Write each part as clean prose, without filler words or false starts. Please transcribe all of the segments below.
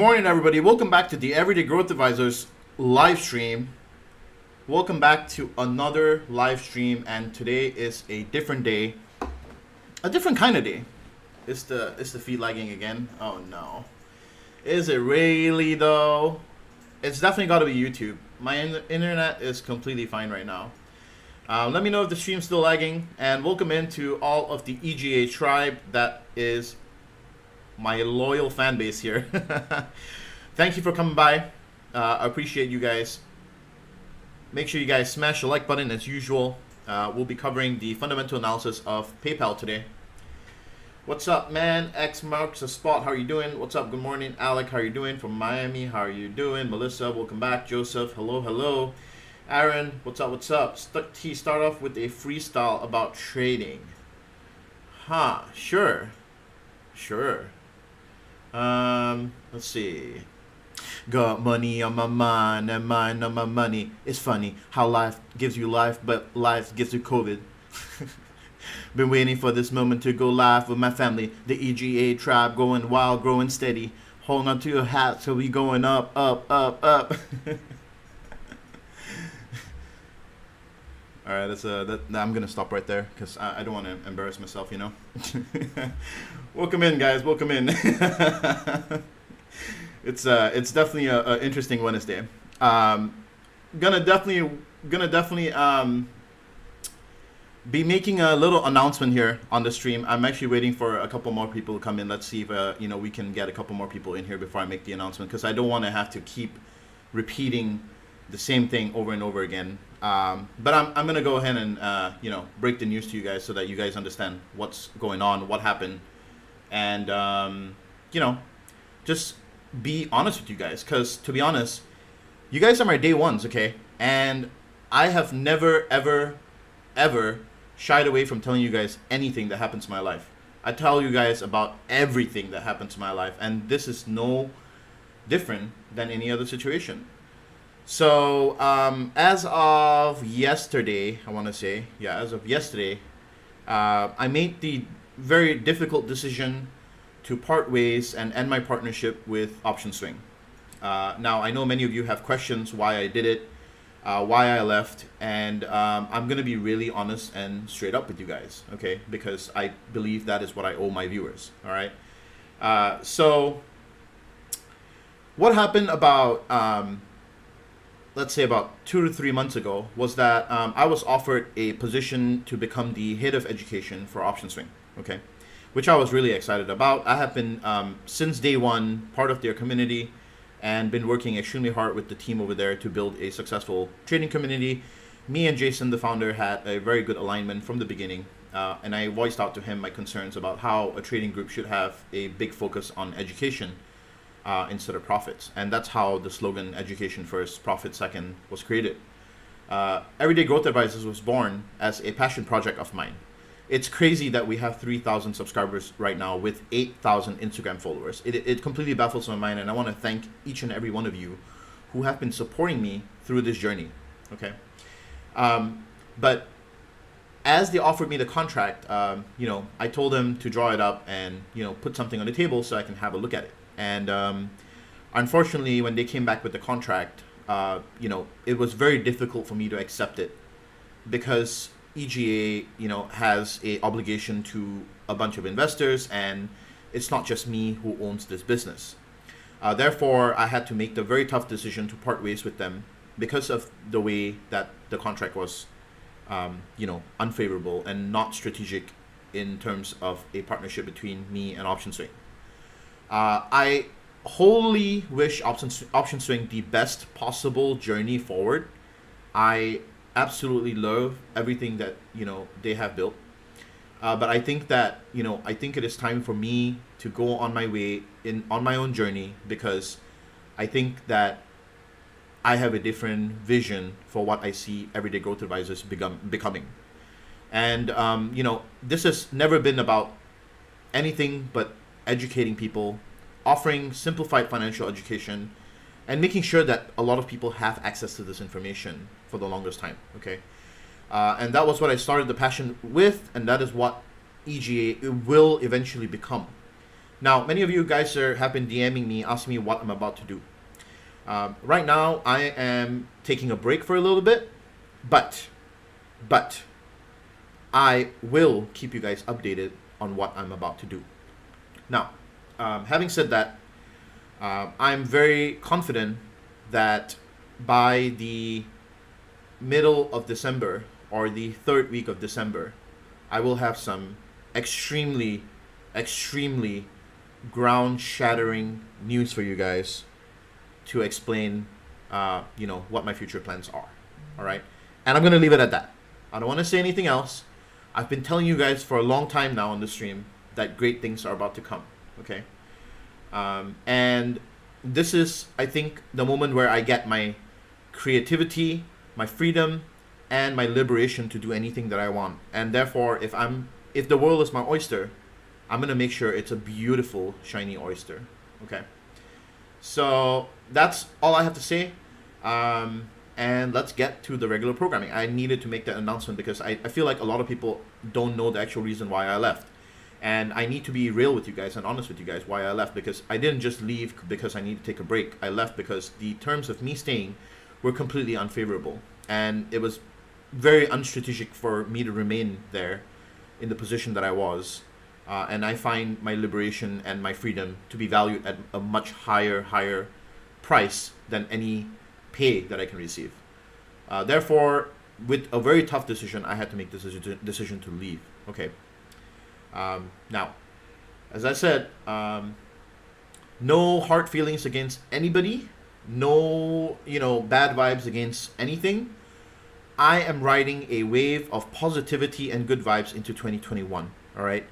morning, everybody. Welcome back to the Everyday Growth Advisors live stream. Welcome back to another live stream, and today is a different day, a different kind of day. Is the feed lagging again? Oh no. Is it really though? It's definitely got to be YouTube. My internet is completely fine right now. Let me know if the stream's still lagging, and welcome into all of the EGA tribe that is my loyal fan base here. Thank you for coming by. I appreciate you guys. Make sure you guys smash the like button as usual. We'll be covering the fundamental analysis of PayPal today. What's up, man? X marks a spot. How are you doing? What's up? Good morning, Alec. How are you doing? From Miami. How are you doing? Melissa, welcome back. Joseph, hello, hello. Aaron, what's up? What's up? Start off with a freestyle about trading. Huh? Sure. Let's see. Got money on my mind and mind on my money. It's funny how life gives you life, but life gives you COVID. Been waiting for this moment to go live with my family. The EGA tribe going wild, growing steady. Holding on to your hat so we going up, up, up, up. All right, I'm gonna stop right there because I don't want to embarrass myself, you know. Welcome in, guys. Welcome in. It's definitely a interesting Wednesday. Gonna definitely be making a little announcement here on the stream. I'm actually waiting for a couple more people to come in. Let's see if we can get a couple more people in here before I make the announcement, because I don't want to have to keep repeating the same thing over and over again. But I'm gonna go ahead and break the news to you guys so that you guys understand what's going on, what happened, and just be honest with you guys, because to be honest, you guys are my day ones, okay? And I have never ever shied away from telling you guys anything that happens in my life. I tell you guys about everything that happens in my life, and this is no different than any other situation. So as of yesterday, I made the very difficult decision to part ways and end my partnership with Option Swing. Now, I know many of you have questions why I did it, why I left, and I'm going to be really honest and straight up with you guys, okay? Because I believe that is what I owe my viewers, all right? So what happened about, let's say about 2 to 3 months ago, was that I was offered a position to become the head of education for Option Swing, okay? Which I was really excited about. I have been, since day one, part of their community and been working extremely hard with the team over there to build a successful trading community. Me and Jason, the founder, had a very good alignment from the beginning. And I voiced out to him my concerns about how a trading group should have a big focus on education instead of profits. And that's how the slogan, education first, profit second, was created. Everyday Growth Advisors was born as a passion project of mine. It's crazy that we have 3,000 subscribers right now with 8,000 Instagram followers. It completely baffles my mind, and I want to thank each and every one of you who have been supporting me through this journey, okay? But as they offered me the contract, I told them to draw it up and, put something on the table so I can have a look at it. And unfortunately, when they came back with the contract, it was very difficult for me to accept it, because EGA, has a obligation to a bunch of investors, and it's not just me who owns this business. Therefore, I had to make the very tough decision to part ways with them because of the way that the contract was, unfavorable and not strategic in terms of a partnership between me and Option Swing. I wholly wish Option Swing the best possible journey forward. I absolutely love everything that they have built, but I think that it is time for me to go on my way on my own journey, because I think that I have a different vision for what I see Everyday Growth Advisors becoming. And this has never been about anything but educating people, offering simplified financial education, and making sure that a lot of people have access to this information for the longest time, okay? And that was what I started the passion with, and that is what EGA will eventually become. Now, many of you guys have been DMing me, asking me what I'm about to do. Right now, I am taking a break for a little bit, but I will keep you guys updated on what I'm about to do. Now, having said that, I'm very confident that by the middle of December or the third week of December, I will have some extremely ground-shattering news for you guys to explain, what my future plans are. All right, and I'm gonna leave it at that. I don't want to say anything else. I've been telling you guys for a long time now on the stream that great things are about to come. Okay, and this is, I think, the moment where I get my creativity, my freedom, and my liberation to do anything that I want. And therefore, if the world is my oyster, I'm gonna make sure it's a beautiful, shiny oyster. Okay. So that's all I have to say. And let's get to the regular programming. I needed to make that announcement because I feel like a lot of people don't know the actual reason why I left. And I need to be real with you guys and honest with you guys why I left, because I didn't just leave because I needed to take a break. I left because the terms of me staying were completely unfavorable. And it was very unstrategic for me to remain there in the position that I was. And I find my liberation and my freedom to be valued at a much higher price than any pay that I can receive. Therefore, with a very tough decision, I had to make this decision to leave. Okay. Now, as I said, no hard feelings against anybody, no bad vibes against anything. I am riding a wave of positivity and good vibes into 2021. All right.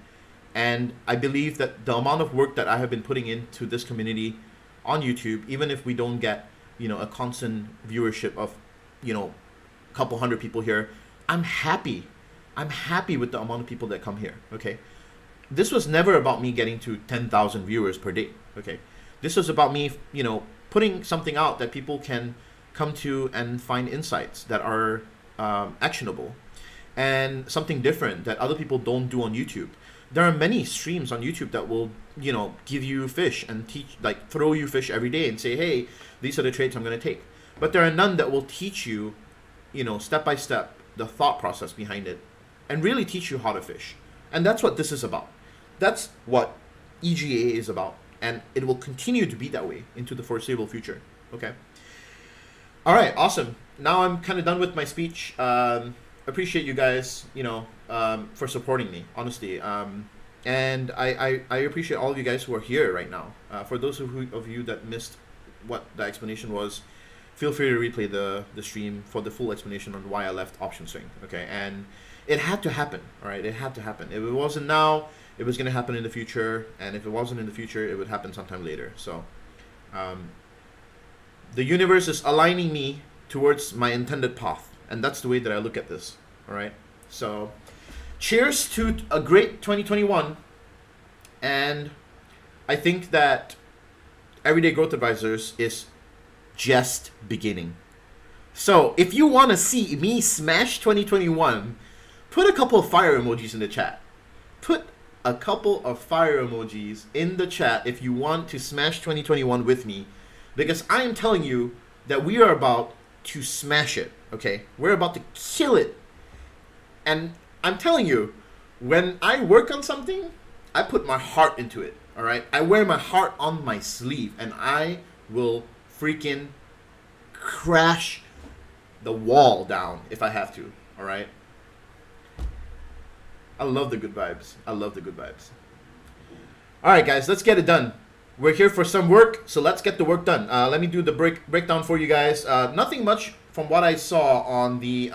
And I believe that the amount of work that I have been putting into this community on YouTube, even if we don't get, a constant viewership of, a couple hundred people here, I'm happy. I'm happy with the amount of people that come here. Okay. This was never about me getting to 10,000 viewers per day. Okay. This was about me, putting something out that people can come to and find insights that are actionable and something different that other people don't do on YouTube. There are many streams on YouTube that will, give you fish and throw you fish every day and say, hey, these are the trades I'm going to take. But there are none that will teach you, step by step, the thought process behind it and really teach you how to fish. And that's what this is about. That's what EGA is about. And it will continue to be that way into the foreseeable future. Okay. All right. Awesome. Now I'm kind of done with my speech. Appreciate you guys, for supporting me, honestly. And I appreciate all of you guys who are here right now. For those of you that missed what the explanation was, feel free to replay the stream for the full explanation on why I left option swing. Okay, and it had to happen. All right, it had to happen. If it wasn't now, it was going to happen in the future, and if it wasn't in the future, it would happen sometime later. So, the universe is aligning me towards my intended path, and that's the way that I look at this. All right. So, cheers to a great 2021, and I think that Everyday Growth Advisors is just beginning. So, if you want to see me smash 2021, put a couple of fire emojis in the chat. Put a couple of fire emojis in the chat if you want to smash 2021 with me, because I am telling you that we are about to smash it. Okay, we're about to kill it. And I'm telling you, when I work on something, I put my heart into it. All right, I wear my heart on my sleeve, and I will freaking crash the wall down if I have to. All right. I love the good vibes. I love the good vibes. All right, guys, let's get it done. We're here for some work, so let's get the work done. Let me do the breakdown for you guys. Nothing much from what I saw on the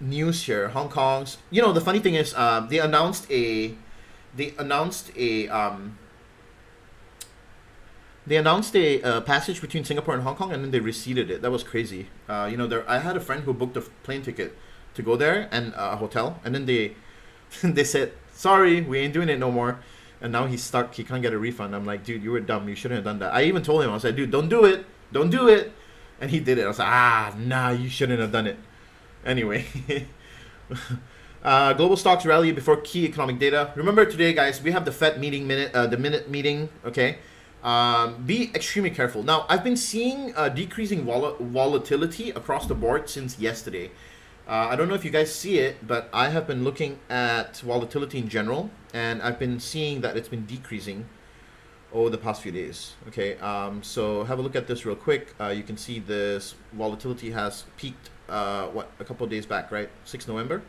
news here. Hong Kong's. The funny thing is, they announced a passage between Singapore and Hong Kong, and then they receded it. That was crazy. I had a friend who booked a plane ticket to go there and a hotel, and then they said, sorry, we ain't doing it no more, and now he's stuck. He can't get a refund. I'm like, dude, you were dumb. You shouldn't have done that. I even told him, I was like, dude, don't do it, and he did it. I was like, nah, you shouldn't have done it. Anyway, Global stocks rally before key economic data. Remember today, guys, we have the Fed meeting the minute meeting. Okay, be extremely careful. Now, I've been seeing decreasing volatility across the board since yesterday. I don't know if you guys see it, but I have been looking at volatility in general, and I've been seeing that it's been decreasing over the past few days. Okay, so have a look at this real quick. You can see this volatility has peaked a couple of days back, right? 6 November.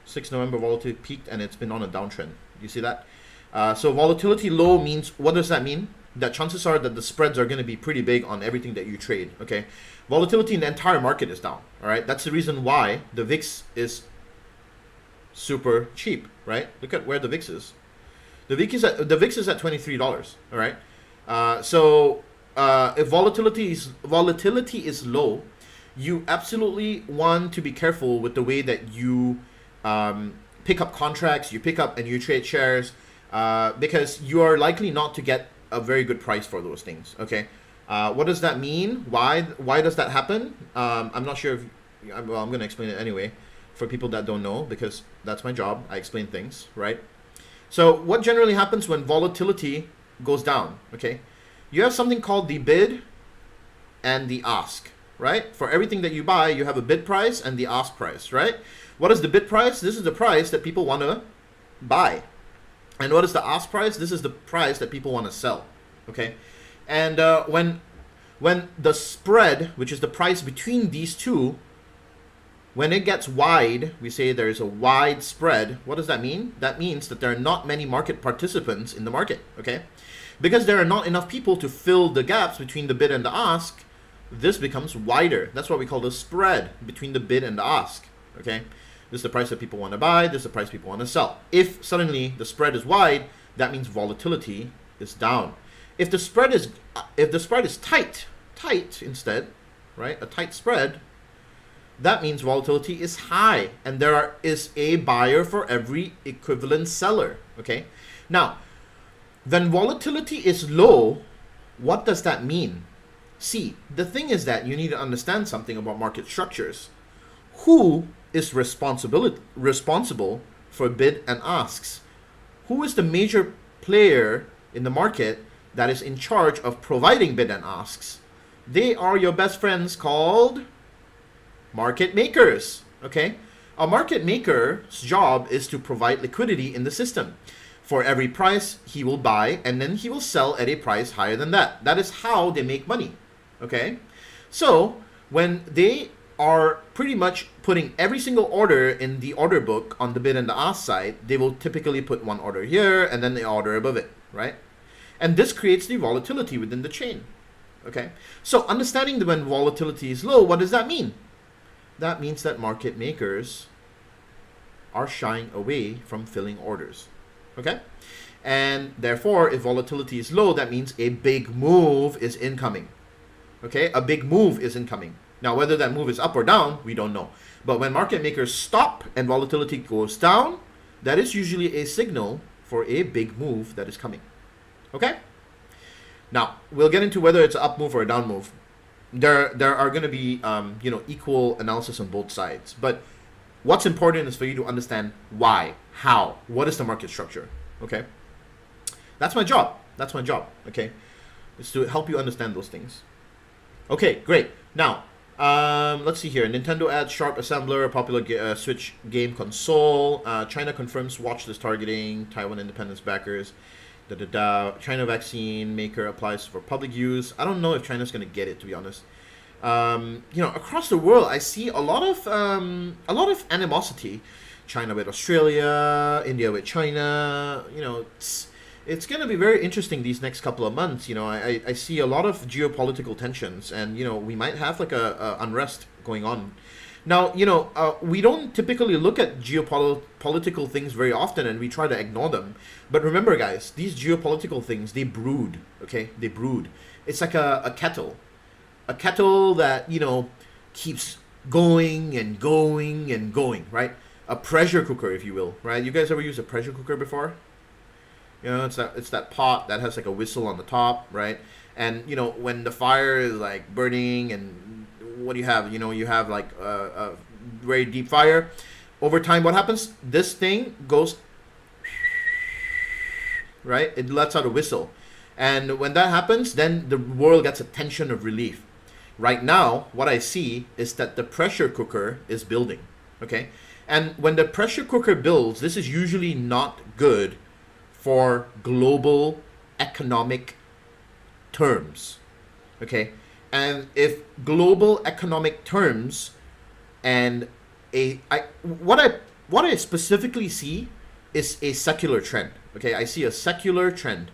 6 November volatility peaked, and it's been on a downtrend. You see that? So volatility low means, what does that mean? That chances are that the spreads are going to be pretty big on everything that you trade. Okay, volatility in the entire market is down. All right, that's the reason why the VIX is super cheap. Right? Look at where the VIX is. The VIX is at $23. All right. So if volatility is low, you absolutely want to be careful with the way that you pick up contracts, you pick up and you trade shares, because you are likely not to get a very good price for those things. Okay, what does that mean? Why does that happen? I'm not sure if, well, I'm going to explain it anyway for people that don't know, because that's my job. I explain things, right? So what generally happens when volatility goes down? Okay, you have something called the bid and the ask, right? For everything that you buy, you have a bid price and the ask price, right? What is the bid price? This is the price that people want to buy. And what is the ask price? This is the price that people want to sell. Okay, and when the spread, which is the price between these two, when it gets wide, we say there is a wide spread. What does that mean? That means that there are not many market participants in the market. Okay, because there are not enough people to fill the gaps between the bid and the ask, this becomes wider. That's what we call the spread between the bid and the ask. Okay, this is the price that people want to buy. This is the price people want to sell. If suddenly the spread is wide, that means volatility is down. If the spread is tight instead, right? A tight spread, that means volatility is high, and there is a buyer for every equivalent seller. Okay, now when volatility is low, what does that mean? See, the thing is that you need to understand something about market structures. Who is responsible for bid and asks? Who is the major player in the market that is in charge of providing bid and asks? They are your best friends called market makers. Okay, a market maker's job is to provide liquidity in the system. For every price, he will buy and then he will sell at a price higher than that. That is how they make money. Okay, so when they are pretty much putting every single order in the order book on the bid and the ask side, they will typically put one order here and then the order above it, right? And this creates the volatility within the chain. Okay, so understanding that when volatility is low, what does that mean? That means that market makers are shying away from filling orders. Okay, and therefore, if volatility is low, that means a big move is incoming. Okay, a big move is incoming. Now, whether that move is up or down, we don't know. But when market makers stop and volatility goes down, that is usually a signal for a big move that is coming. Okay? Now, we'll get into whether it's an up move or a down move. There are going to be equal analysis on both sides. But what's important is for you to understand why, how, what is the market structure. Okay? That's my job. That's my job. Okay? It's to help you understand those things. Okay, great. Now, let's see here. Nintendo adds Sharp Assembler, popular Switch game console. China confirms watchlist targeting. Taiwan independence backers. China vaccine maker applies for public use. I don't know if China's going to get it, to be honest. Across the world, I see a lot of animosity. China with Australia, India with China. It's going to be very interesting these next couple of months. I see a lot of geopolitical tensions, and we might have like a unrest going on. Now, we don't typically look at geopolitical things very often, and we try to ignore them. But remember, guys, these geopolitical things, they brood. Okay, they brood. It's like a kettle that keeps going and going and going, right? A pressure cooker, if you will, right? You guys ever used a pressure cooker before? It's that pot that has like a whistle on the top, right? And when the fire is like burning, and what do you have? You have like a very deep fire. Over time, what happens? This thing goes, right? It lets out a whistle. And when that happens, then the world gets a tension of relief. Right now, what I see is that the pressure cooker is building, okay? And when the pressure cooker builds, this is usually not good for global economic terms, okay? And if global economic terms and what I specifically see is a secular trend, okay? I see a secular trend.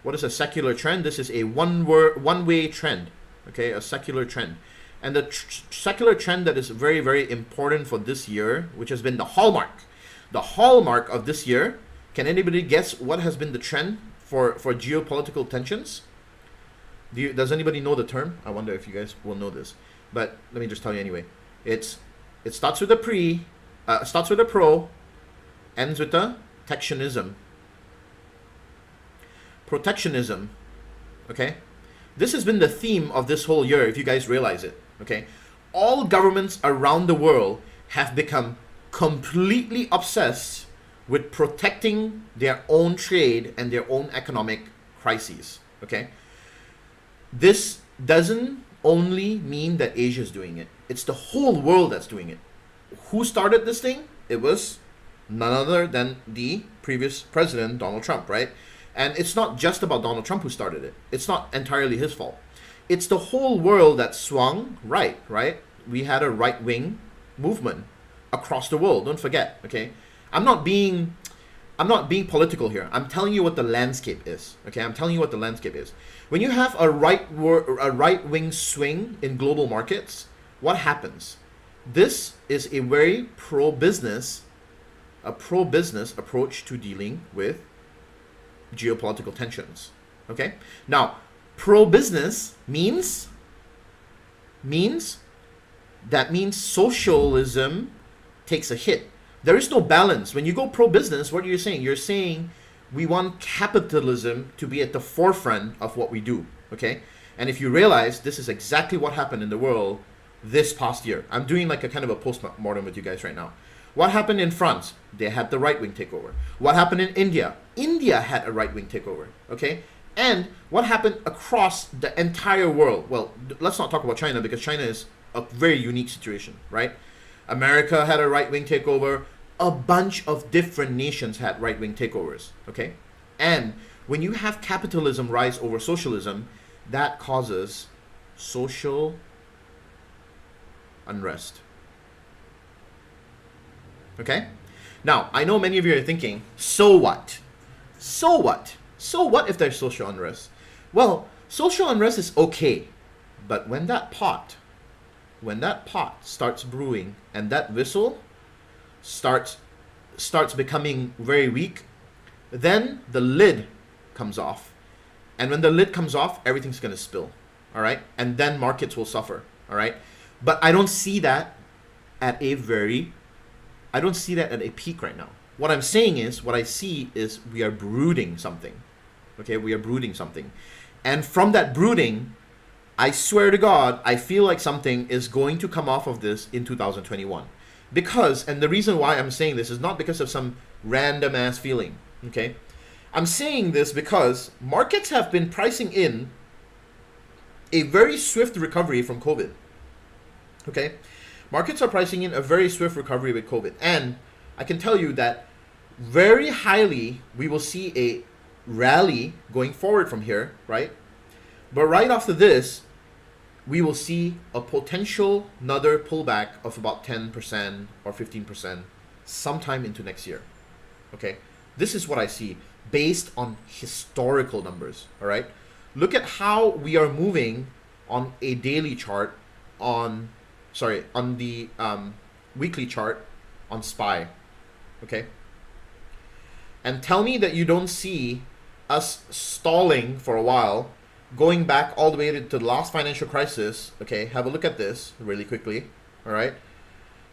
What is a secular trend? This is a one-way trend, okay? A secular trend. And the secular trend that is very, very important for this year, which has been the hallmark of this year. Can anybody guess what has been the trend for geopolitical tensions? Does anybody know the term? I wonder if you guys will know this. But let me just tell you anyway. It starts with starts with a pro, ends with a protectionism. Protectionism, okay? This has been the theme of this whole year, if you guys realize it, okay? All governments around the world have become completely obsessed with protecting their own trade and their own economic crises, okay? This doesn't only mean that Asia is doing it. It's the whole world that's doing it. Who started this thing? It was none other than the previous president, Donald Trump, right? And it's not just about Donald Trump who started it. It's not entirely his fault. It's the whole world that swung right? We had a right-wing movement across the world. Don't forget, okay? I'm not being political here. I'm telling you what the landscape is, okay? I'm telling you what the landscape is. When you have a right-wing swing in global markets, what happens? This is a very pro-business approach to dealing with geopolitical tensions, okay? Now, pro-business means socialism takes a hit. There is no balance. When you go pro-business, what are you saying? You're saying we want capitalism to be at the forefront of what we do, okay? And if you realize, this is exactly what happened in the world this past year. I'm doing like a kind of a post-mortem with you guys right now. What happened in France? They had the right-wing takeover. What happened in India? India had a right-wing takeover, okay? And what happened across the entire world? Well, let's not talk about China because China is a very unique situation, right? America had a right-wing takeover. A bunch of different nations had right-wing takeovers, okay? And when you have capitalism rise over socialism, that causes social unrest. Okay? Now, I know many of you are thinking, so what? So what? So what if there's social unrest? Well, social unrest is okay, but when that pot starts brewing and that whistle starts becoming very weak, then the lid comes off. And when the lid comes off, everything's going to spill, all right? And then markets will suffer, all right? But I don't see that at a peak right now. What I'm saying is, what I see is we are brooding something. Okay, we are brooding something. And from that brooding, I swear to God, I feel like something is going to come off of this in 2021. Because, and the reason why I'm saying this is not because of some random ass feeling, okay? I'm saying this because markets have been pricing in a very swift recovery from COVID, okay? Markets are pricing in a very swift recovery with COVID. And I can tell you that very highly we will see a rally going forward from here, right? But right after this, we will see a potential another pullback of about 10% or 15% sometime into next year, okay? This is what I see based on historical numbers, all right? Look at how we are moving on a daily chart on the weekly chart on SPY, okay? And tell me that you don't see us stalling for a while, going back all the way to the last financial crisis, okay? Have a look at this really quickly, all right?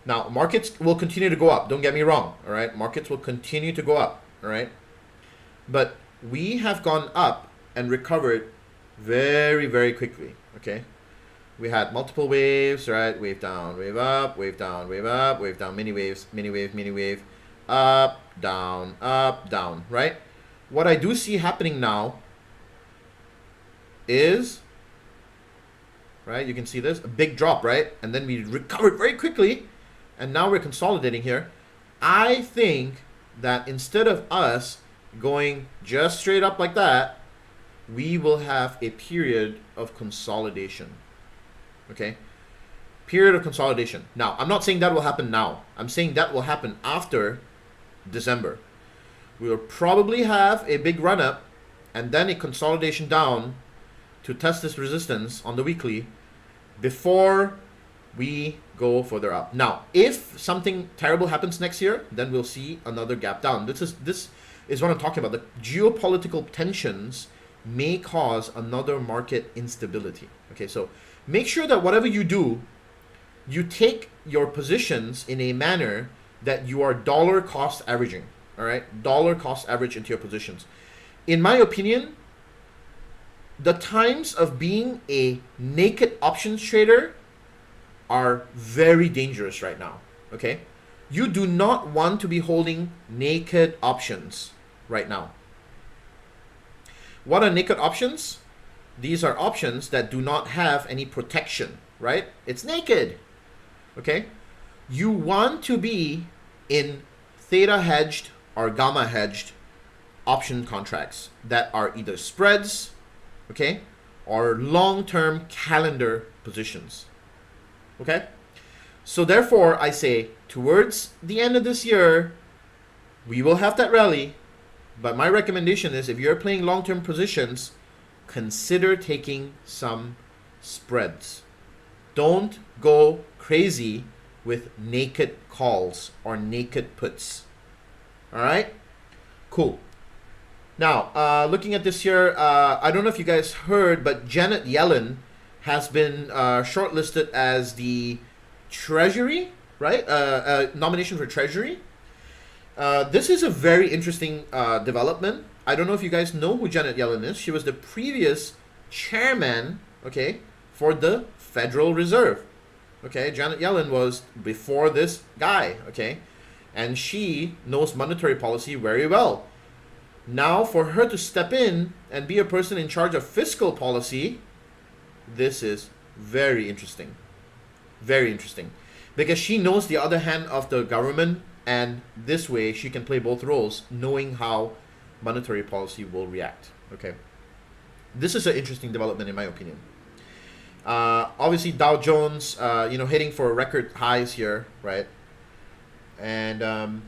Now, markets will continue to go up, don't get me wrong, all right? Markets will continue to go up, all right? But we have gone up and recovered very, very quickly, okay? we had multiple waves, right? Wave down, wave up, wave down, wave up, wave down, mini waves, mini wave, mini wave, up, down, right? What I do see happening now is, right, you can see this, a big drop, right? And then we recovered very quickly, and now we're consolidating here. I think that instead of us going just straight up like that, we will have a period of consolidation. Okay? Period of consolidation. Now, I'm not saying that will happen now. I'm saying that will happen after December. We will probably have a big run up and then a consolidation down to test this resistance on the weekly before we go further up. Now, if something terrible happens next year, then we'll see another gap down. This is what I'm talking about. The geopolitical tensions may cause another market instability. Okay, so make sure that whatever you do, you take your positions in a manner that you are dollar cost averaging. All right, dollar cost average into your positions. In my opinion, the times of being a naked options trader are very dangerous right now. Okay, you do not want to be holding naked options right now. What are naked options? These are options that do not have any protection, right? It's naked. Okay? You want to be in theta hedged or gamma hedged option contracts that are either spreads, okay, or long-term calendar positions. Okay? So therefore, I say towards the end of this year, we will have that rally. But my recommendation is if you're playing long-term positions, consider taking some spreads. Don't go crazy with naked calls or naked puts. All right? Cool. Now, looking at this here, I don't know if you guys heard, but Janet Yellen has been shortlisted as the Treasury, right? Nomination for Treasury. This is a very interesting development. I don't know if you guys know who Janet Yellen is. She was the previous chairman, okay, for the Federal Reserve. Okay, Janet Yellen was before this guy, okay, and she knows monetary policy very well. Now, for her to step in and be a person in charge of fiscal policy, this is very interesting. Very interesting. Because she knows the other hand of the government, and this way she can play both roles, knowing how monetary policy will react. Okay, this is an interesting development in my opinion. Obviously, Dow Jones, hitting for record highs here, right? And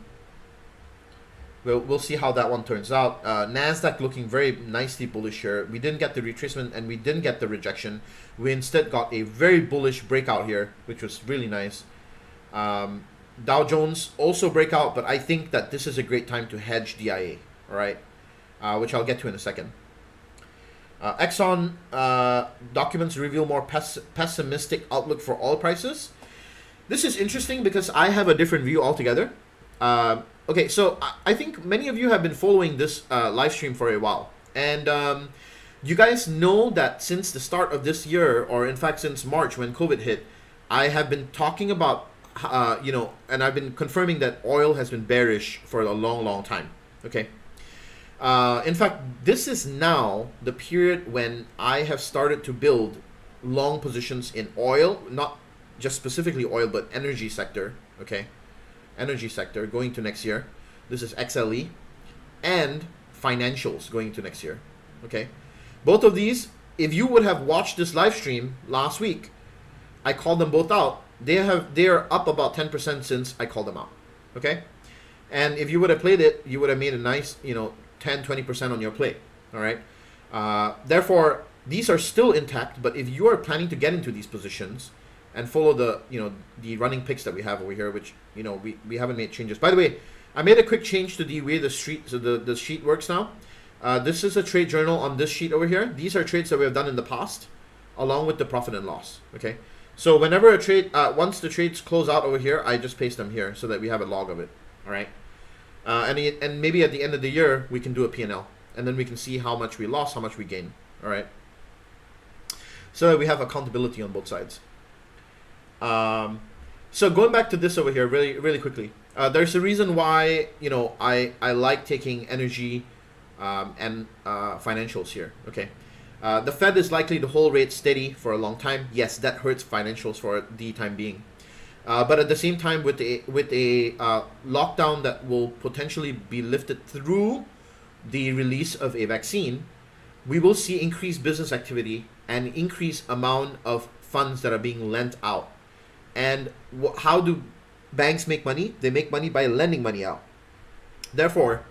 we'll see how that one turns out. Nasdaq looking very nicely bullish here. We didn't get the retracement and we didn't get the rejection. We instead got a very bullish breakout here, which was really nice. Dow Jones also breakout, but I think that this is a great time to hedge DIA, all right, which I'll get to in a second. Exxon documents reveal more pessimistic outlook for oil prices. This is interesting because I have a different view altogether. Okay, so I think many of you have been following this live stream for a while, and you guys know that since the start of this year, or in fact since March when COVID hit, I have been talking about and I've been confirming that oil has been bearish for a long time. Okay. In fact, this is now the period when I have started to build long positions in oil, not just specifically oil, but energy sector. Okay. Energy sector going to next year. This is XLE and financials going to next year. Okay. Both of these, if you would have watched this live stream last week, I called them both out. They are up about 10% since I called them out. Okay. And if you would have played it, you would have made a nice, 10-20% on your play. All right. Therefore, these are still intact, but if you are planning to get into these positions and follow the the running picks that we have over here, which we haven't made changes. By the way, I made a quick change to the way the sheet works now. This is a trade journal on this sheet over here. These are trades that we have done in the past, along with the profit and loss. Okay. So whenever a trade, once the trades close out over here, I just paste them here so that we have a log of it. All right. And maybe at the end of the year, we can do a P&L. And then we can see how much we lost, how much we gained. All right. so that we have accountability on both sides. So going back to this over here really quickly, there's a reason why, you know, I like taking energy and financials here. Okay, the Fed is likely to hold rates steady for a long time. Yes, that hurts financials for the time being. But at the same time, with a lockdown that will potentially be lifted through the release of a vaccine, we will see increased business activity and increased amount of funds that are being lent out. And how do banks make money? They make money by lending money out. Therefore,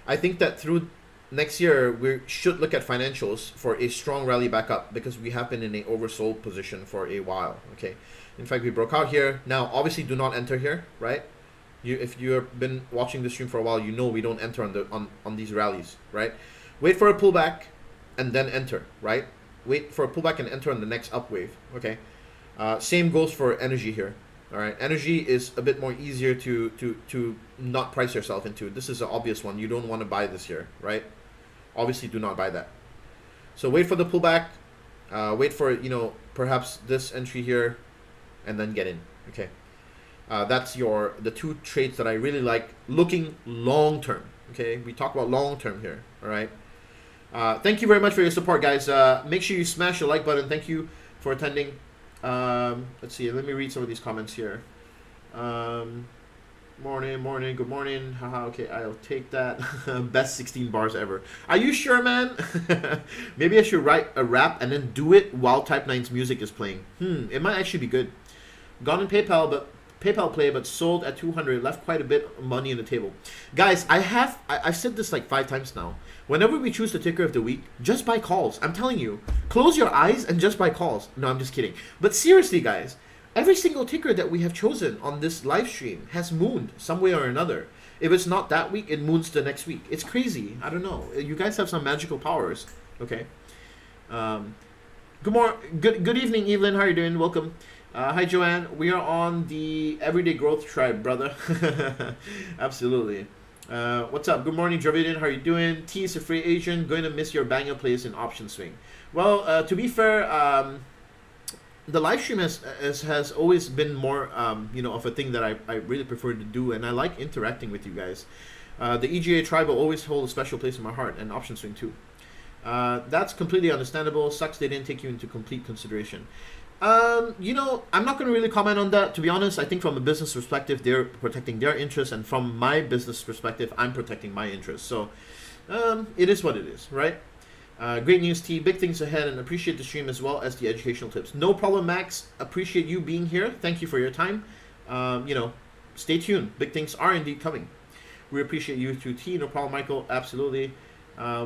I think that through next year, we should look at financials for a strong rally back up, because we have been in an oversold position for a while. Okay, in fact, we broke out here. Now, obviously, do not enter here, right? If you've been watching the stream for a while, you know we don't enter on these rallies, right? Wait for a pullback and then enter, right? Wait for a pullback and enter on the next up wave. Okay, same goes for energy here. All right, energy is a bit more easier to not price yourself into. This is an obvious one. You don't want to buy this here, right? Obviously, do not buy that. So wait for the pullback. Wait for, you know, perhaps this entry here, and then get in. Okay, that's the two trades that I really like looking long term. Okay, we talk about long term here. All right. Thank you very much for your support, guys. Make sure you smash the like button. Thank you for attending. Let's see. Let me read some of these comments here. Morning, good morning. Haha, okay, I'll take that. Best 16 bars ever. Are you sure, man? Maybe I should write a rap and then do it while Type 9's music is playing. It might actually be good. Gone in PayPal play, but sold at 200. Left quite a bit of money on the table. Guys, I've said this like 5 times now. Whenever we choose the ticker of the week, just buy calls. I'm telling you. Close your eyes and just buy calls. No, I'm just kidding. But seriously, guys, every single ticker that we have chosen on this live stream has mooned some way or another. If it's not that week, it moons the next week. It's crazy. I don't know. You guys have some magical powers. Okay. Good evening, Evelyn. How are you doing? Welcome. Hi, Joanne. We are on the Everyday Growth Tribe, brother. Absolutely. What's up? Good morning, Dravidian. How are you doing? T is a free agent. Going to miss your banger plays in option swing. Well, to be fair, the live stream has always been more, you know, of a thing that I really prefer to do, and I like interacting with you guys. The EGA tribe will always hold a special place in my heart, and option swing too. That's completely understandable. Sucks they didn't take you into complete consideration. You know, I'm not going to really comment on that. To be honest, I think from a business perspective, they're protecting their interests, and from my business perspective, I'm protecting my interests. So, it is what it is, right? Great news, T. Big things ahead, and appreciate the stream as well as the educational tips. No problem, Max. Appreciate you being here. Thank you for your time. You know, stay tuned. Big things are indeed coming. We appreciate you too, T. No problem, Michael. Absolutely.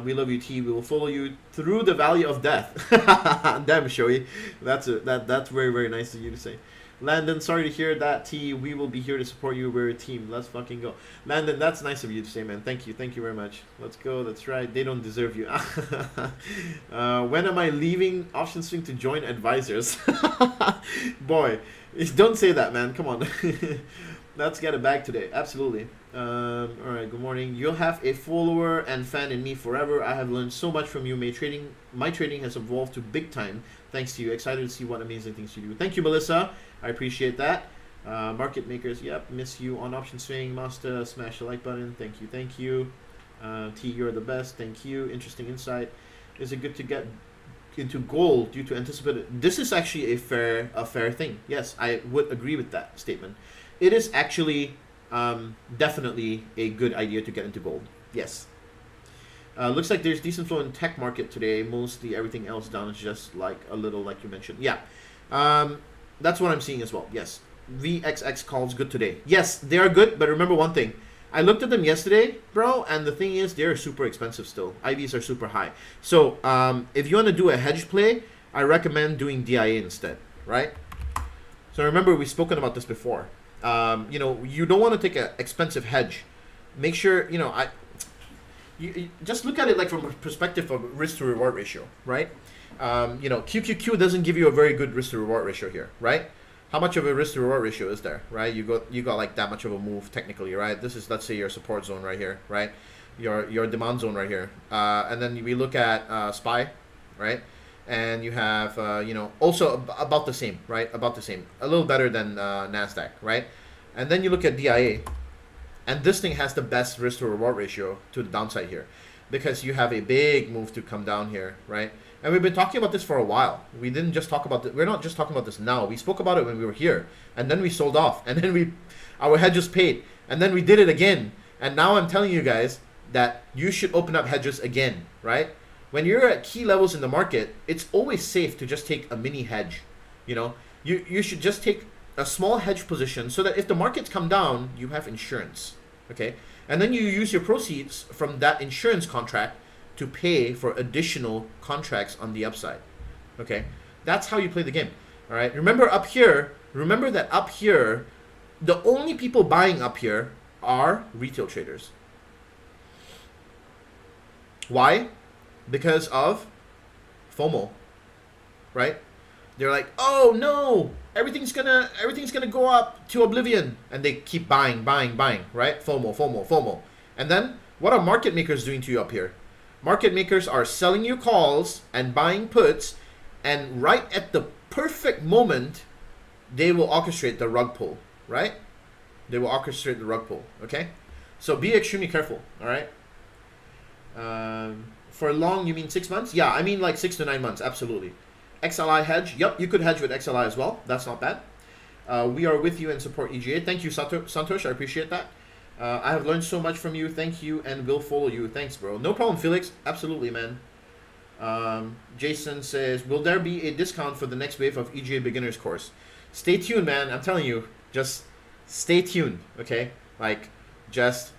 We love you, T. We will follow you through the valley of death. Damn, Shoei. That's very, very nice of you to say. Landon, sorry to hear that, T. We will be here to support you. We're a team. Let's fucking go. Landon, that's nice of you to say, man. Thank you. Thank you very much. Let's go. That's right. They don't deserve you. When am I leaving option swing to join advisors? Boy, don't say that, man. Come on. Let's get a bag today. Absolutely. All right. Good morning. You'll have a follower and fan in me forever. I have learned so much from you. My trading has evolved to big time thanks to you. Excited to see what amazing things you do. Thank you, Melissa. I appreciate that. Market makers. Yep. Miss you on option swing. Master. Smash the like button. Thank you. Thank you. T, you're the best. Thank you. Interesting insight. Is it good to get into gold due to anticipated? This is actually a fair thing. Yes, I would agree with that statement. It is actually definitely a good idea to get into gold. Yes. Looks like there's decent flow in tech market today. Mostly everything else down is just like a little, like you mentioned. Yeah. That's what I'm seeing as well. Yes. VXX calls good today. Yes, they are good, but remember one thing. I looked at them yesterday, bro, and the thing is they're super expensive still. IVs are super high. So if you want to do a hedge play, I recommend doing DIA instead, right? So remember, we've spoken about this before. You know, you don't want to take an expensive hedge. Make sure, you know, you just look at it like from a perspective of risk to reward ratio, right? You know, QQQ doesn't give you a very good risk to reward ratio here, right? How much of a risk to reward ratio is there, right? You got like that much of a move technically, right? This is, let's say, your support zone right here, right? Your demand zone right here. And then we look at SPY, right? and you have also about the same, right? About the same, a little better than Nasdaq, right? And then you look at DIA, and this thing has the best risk to reward ratio to the downside here, because you have a big move to come down here, right? And we've been talking about this for a while. We didn't just talk about we're not just talking about this now. We spoke about it when we were here, and then we sold off, and then our hedges paid, and then we did it again. And now I'm telling you guys that you should open up hedges again, right? When you're at key levels in the market, it's always safe to just take a mini hedge. You should just take a small hedge position so that if the markets come down, you have insurance, okay? And then you use your proceeds from that insurance contract to pay for additional contracts on the upside, okay? That's how you play the game, all right? Remember that up here, the only people buying up here are retail traders. Why? Because of FOMO, right? They're like, oh no, everything's gonna go up to oblivion, and they keep buying, right? FOMO. And then what are market makers doing to you up here? Market makers are selling you calls and buying puts, and right at the perfect moment, they will orchestrate the rug pull, right? They will orchestrate the rug pull, okay? So be extremely careful, all right? For long, you mean 6 months? Yeah, I mean like 6 to 9 months, absolutely. XLI hedge, yep, you could hedge with XLI as well. That's not bad. We are with you and support EGA. Thank you, Santosh, I appreciate that. I have learned so much from you. Thank you, and will follow you. Thanks, bro. No problem, Felix. Absolutely, man. Jason says, will there be a discount for the next wave of EGA beginners course? Stay tuned, man. I'm telling you, just stay tuned, okay? Like, just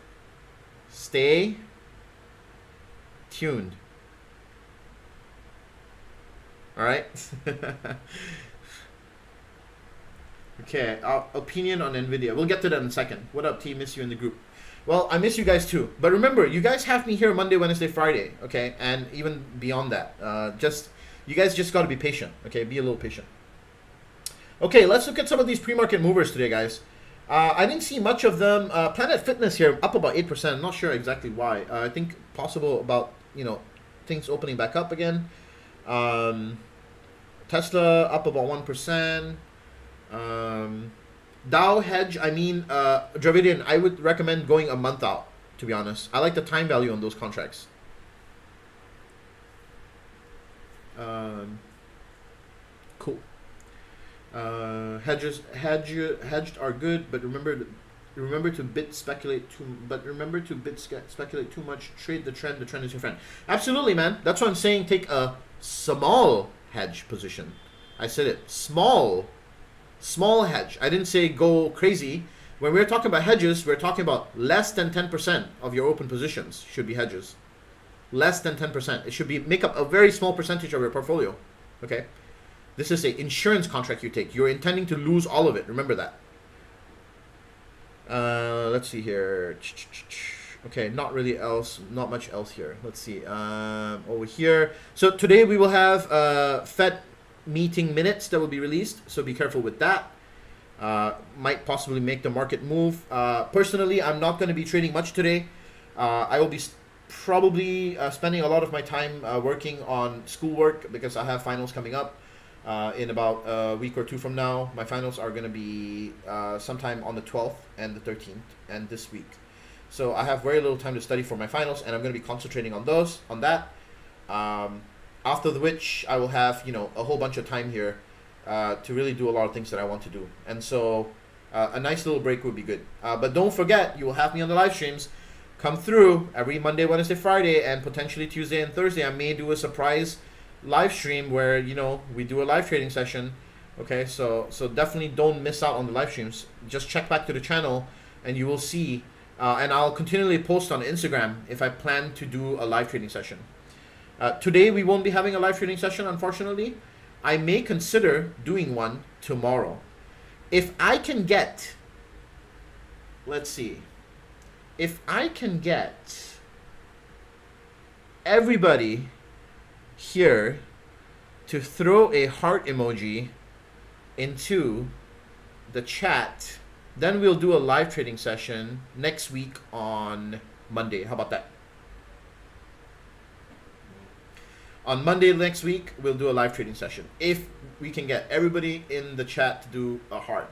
stay tuned. All right. Okay, opinion on NVIDIA. We'll get to that in a second. What up, T? Miss you in the group. Well, I miss you guys too. But remember, you guys have me here Monday, Wednesday, Friday, okay? And even beyond that. You guys just got to be patient, okay? Be a little patient. Okay, let's look at some of these pre-market movers today, guys. I didn't see much of them. Planet Fitness here, up about 8%. I'm not sure exactly why. I think possible about, things opening back up again. Tesla up about 1%. Dow hedge, Dravidian, I would recommend going a month out, to be honest. I like the time value on those contracts. Cool. Hedged are good, but remember to bid speculate too much. Trade the trend. The trend is your friend. Absolutely, man. That's what I'm saying. Take a small hedge position. I said it. Small hedge. I didn't say go crazy. When we're talking about hedges, we're talking about less than 10% of your open positions should be hedges. Less than 10%. It should make up a very small percentage of your portfolio. Okay. This is an insurance contract you take. You're intending to lose all of it. Remember that. Let's see here. Okay, not much else here. Let's see. Over here. So today we will have Fed meeting minutes that will be released. So be careful with that. Might possibly make the market move. Personally, I'm not going to be trading much today. I will be probably spending a lot of my time working on schoolwork because I have finals coming up. In about a week or two from now. My finals are going to be sometime on the 12th and the 13th and this week. So I have very little time to study for my finals, and I'm going to be concentrating on that. After which I will have, a whole bunch of time here to really do a lot of things that I want to do. And so a nice little break would be good. But don't forget, you will have me on the live streams. Come through every Monday, Wednesday, Friday, and potentially Tuesday and Thursday. I may do a surprise live stream where we do a live trading session. Okay, so definitely don't miss out on the live streams. Just check back to the channel and you will see, and I'll continually post on Instagram if I plan to do a live trading session. Today we won't be having a live trading session, unfortunately. I may consider doing one tomorrow if I can get, let's see, if I can get everybody here to throw a heart emoji into the chat, then we'll do a live trading session next week on Monday. How about that? On Monday next week, we'll do a live trading session. If we can get everybody in the chat to do a heart.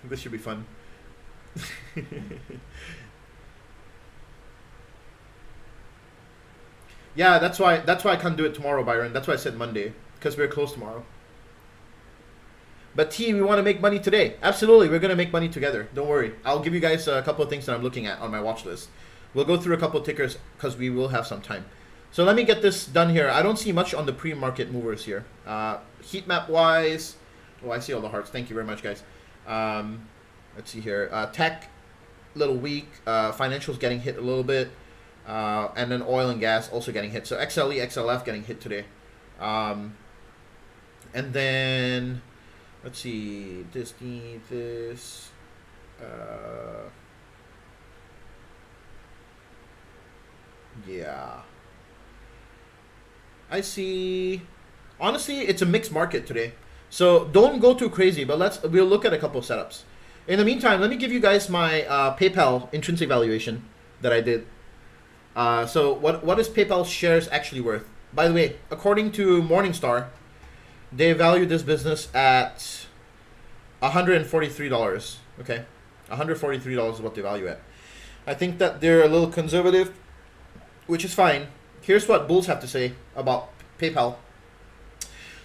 This should be fun. Yeah, that's why I can't do it tomorrow, Byron. That's why I said Monday, because we're closed tomorrow. But T, we want to make money today. Absolutely, we're going to make money together. Don't worry. I'll give you guys a couple of things that I'm looking at on my watch list. We'll go through a couple of tickers because we will have some time. So let me get this done here. I don't see much on the pre-market movers here. Heat map wise, oh, I see all the hearts. Thank you very much, guys. Let's see here. Tech, little weak. Financials getting hit a little bit. And then oil and gas also getting hit. So XLE, XLF getting hit today. And then, let's see, Disney, this. Yeah. I see. Honestly, it's a mixed market today. So don't go too crazy, but we'll look at a couple of setups. In the meantime, let me give you guys my PayPal intrinsic valuation that I did. So what is PayPal shares actually worth? By the way, according to Morningstar, they value this business at $143. Okay, $143 is what they value at. I think that they're a little conservative, which is fine. Here's what bulls have to say about PayPal.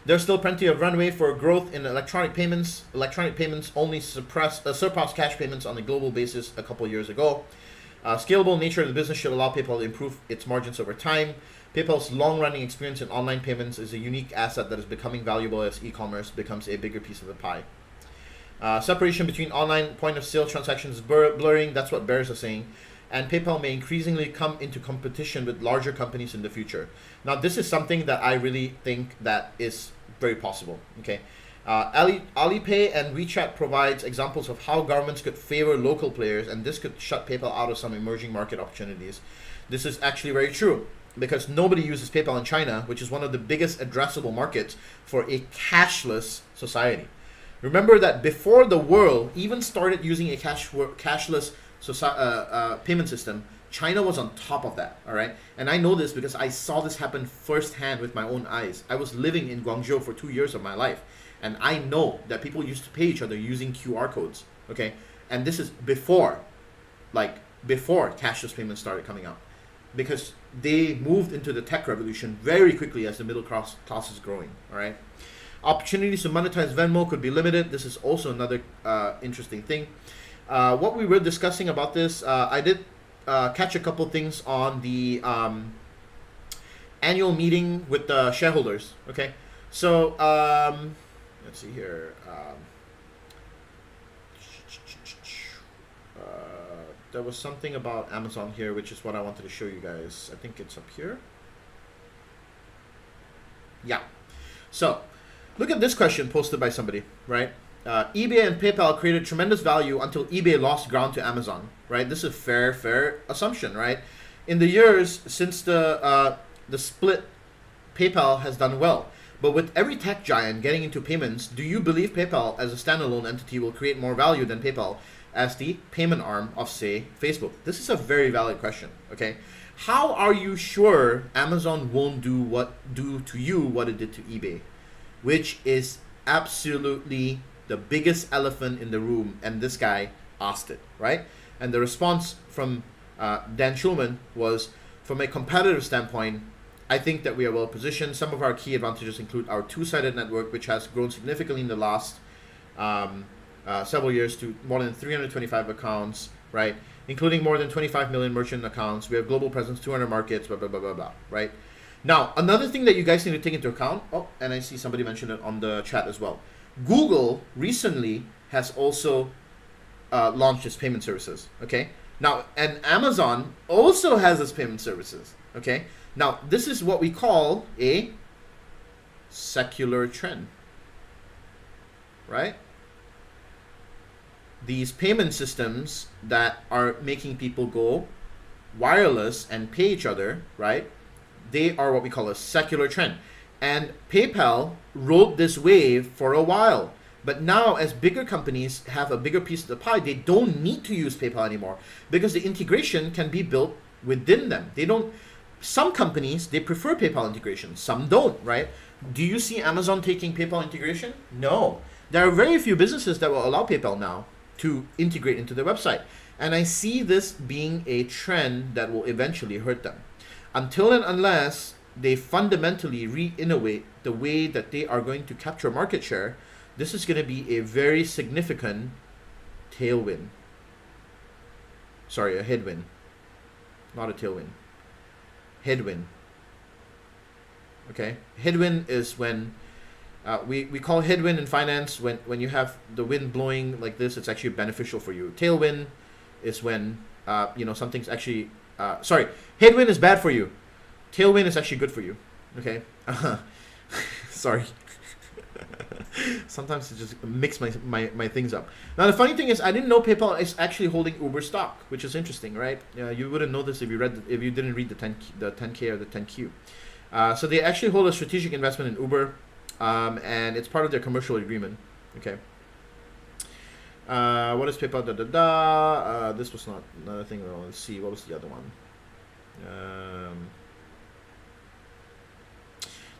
There's still plenty of runway for growth in electronic payments. Electronic payments only surpassed cash payments on a global basis a couple years ago. Scalable nature of the business should allow PayPal to improve its margins over time. PayPal's long-running experience in online payments is a unique asset that is becoming valuable as e-commerce becomes a bigger piece of the pie. Separation between online point-of-sale transactions is blurring. That's what bears are saying. And PayPal may increasingly come into competition with larger companies in the future. Now, this is something that I really think that is very possible. Okay, Alipay and WeChat provides examples of how governments could favor local players, and this could shut PayPal out of some emerging market opportunities. This is actually very true because nobody uses PayPal in China, which is one of the biggest addressable markets for a cashless society. Remember that before the world even started using a cashless payment system, China was on top of that, all right? And I know this because I saw this happen firsthand with my own eyes. I was living in Guangzhou for 2 years of my life, and I know that people used to pay each other using QR codes, okay? And this is before cashless payments started coming out, because they moved into the tech revolution very quickly as the middle class is growing, all right? Opportunities to monetize Venmo could be limited. This is also another interesting thing. What we were discussing about this, I did catch a couple things on the annual meeting with the shareholders. Okay, so let's see here. There was something about Amazon here, which is what I wanted to show you guys. I think it's up here. Yeah. So look at this question posted by somebody, right? eBay and PayPal created tremendous value until eBay lost ground to Amazon, right? This is a fair assumption, right? In the years since the split, PayPal has done well. But with every tech giant getting into payments, do you believe PayPal as a standalone entity will create more value than PayPal as the payment arm of, say, Facebook? This is a very valid question, okay? How are you sure Amazon won't do to you what it did to eBay? Which is absolutely the biggest elephant in the room, and this guy asked it, right? And the response from Dan Schulman was, from a competitive standpoint, I think that we are well positioned. Some of our key advantages include our two-sided network, which has grown significantly in the last several years to more than 325 accounts, right? Including more than 25 million merchant accounts. We have global presence, 200 markets, blah, blah, blah, blah, blah, right? Now, another thing that you guys need to take into account, oh, and I see somebody mentioned it on the chat as well. Google recently has also launched its payment services, okay? Now, and Amazon also has its payment services, okay? Now, this is what we call a secular trend, right? These payment systems that are making people go wireless and pay each other, right? They are what we call a secular trend. And PayPal rode this wave for a while. But now, as bigger companies have a bigger piece of the pie, they don't need to use PayPal anymore because the integration can be built within them. They don't. some companies, they prefer PayPal integration. Some don't, right? Do you see Amazon taking PayPal integration? No. There are very few businesses that will allow PayPal now to integrate into their website. And I see this being a trend that will eventually hurt them. Until and unless they fundamentally re-innovate the way that they are going to capture market share, this is going to be a very significant tailwind. Sorry, a headwind. Not a tailwind. Headwind. Okay? Headwind is when, we call headwind in finance when you have the wind blowing like this, it's actually beneficial for you. Tailwind is when, something's actually, headwind is bad for you. Tailwind is actually good for you. Okay? Sorry. Sometimes it just mix my things up. Now the funny thing is, I didn't know PayPal is actually holding Uber stock, which is interesting, right? You wouldn't know this if you didn't read the 10K or the 10Q. So they actually hold a strategic investment in Uber, and it's part of their commercial agreement. Okay. What is PayPal? This was not another thing. Well, let's see. What was the other one?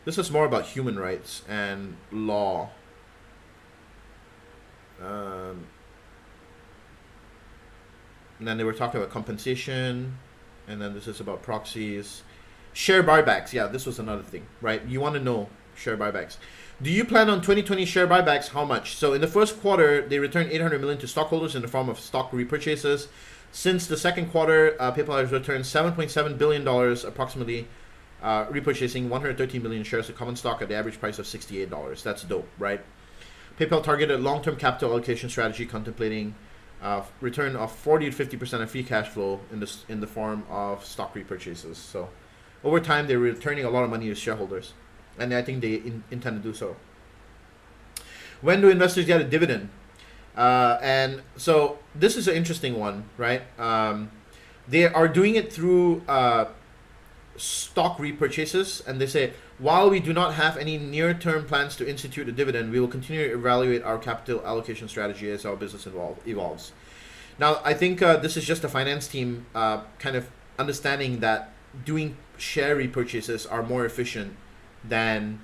This is more about human rights and law. And then they were talking about compensation, and then this is about proxies. Share buybacks. Yeah, this was another thing, right? You want to know share buybacks. Do you plan on 2020 share buybacks? How much? So in the first quarter, they returned 800 million to stockholders in the form of stock repurchases. Since the second quarter, PayPal has returned $7.7 billion approximately, repurchasing 113 million shares of common stock at the average price of $68. That's dope, right? PayPal targeted long-term capital allocation strategy contemplating return of 40 to 50% of free cash flow in the form of stock repurchases. So over time, they're returning a lot of money to shareholders, and I think they intend to do so. When do investors get a dividend? And so this is an interesting one, right? They are doing it through stock repurchases, and they say, while we do not have any near-term plans to institute a dividend, we will continue to evaluate our capital allocation strategy as our business evolves. Now, I think this is just the finance team kind of understanding that doing share repurchases are more efficient than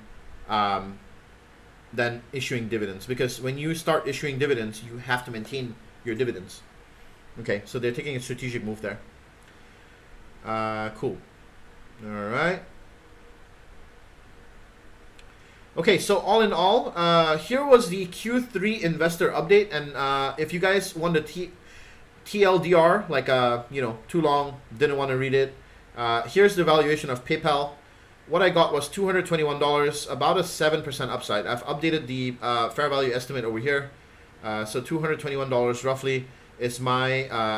issuing dividends, because when you start issuing dividends, you have to maintain your dividends. Okay, so they're taking a strategic move there. Cool. All right. Okay, so all in all, here was the Q3 investor update, and if you guys want the TLDR, like too long, didn't want to read it, here's the valuation of PayPal. What I got was $221, about a 7% upside. I've updated the fair value estimate over here, so $221 roughly is my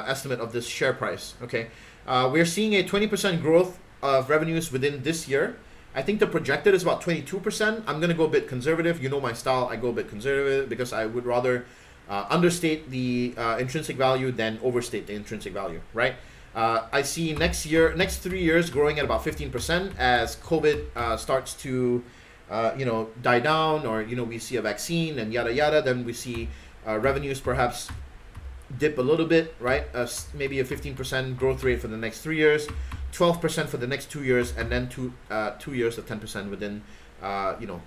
estimate of this share price. Okay, we're seeing a 20% growth of revenues within this year. I think the projected is about 22%. I'm going to go a bit conservative. You know my style. I go a bit conservative because I would rather understate the intrinsic value than overstate the intrinsic value, right? I see next 3 years growing at about 15% as COVID starts to, die down, or, we see a vaccine and yada, yada. Then we see revenues perhaps dip a little bit, right? Maybe a 15% growth rate for the next 3 years. 12% for the next 2 years, and then 2 years of 10% within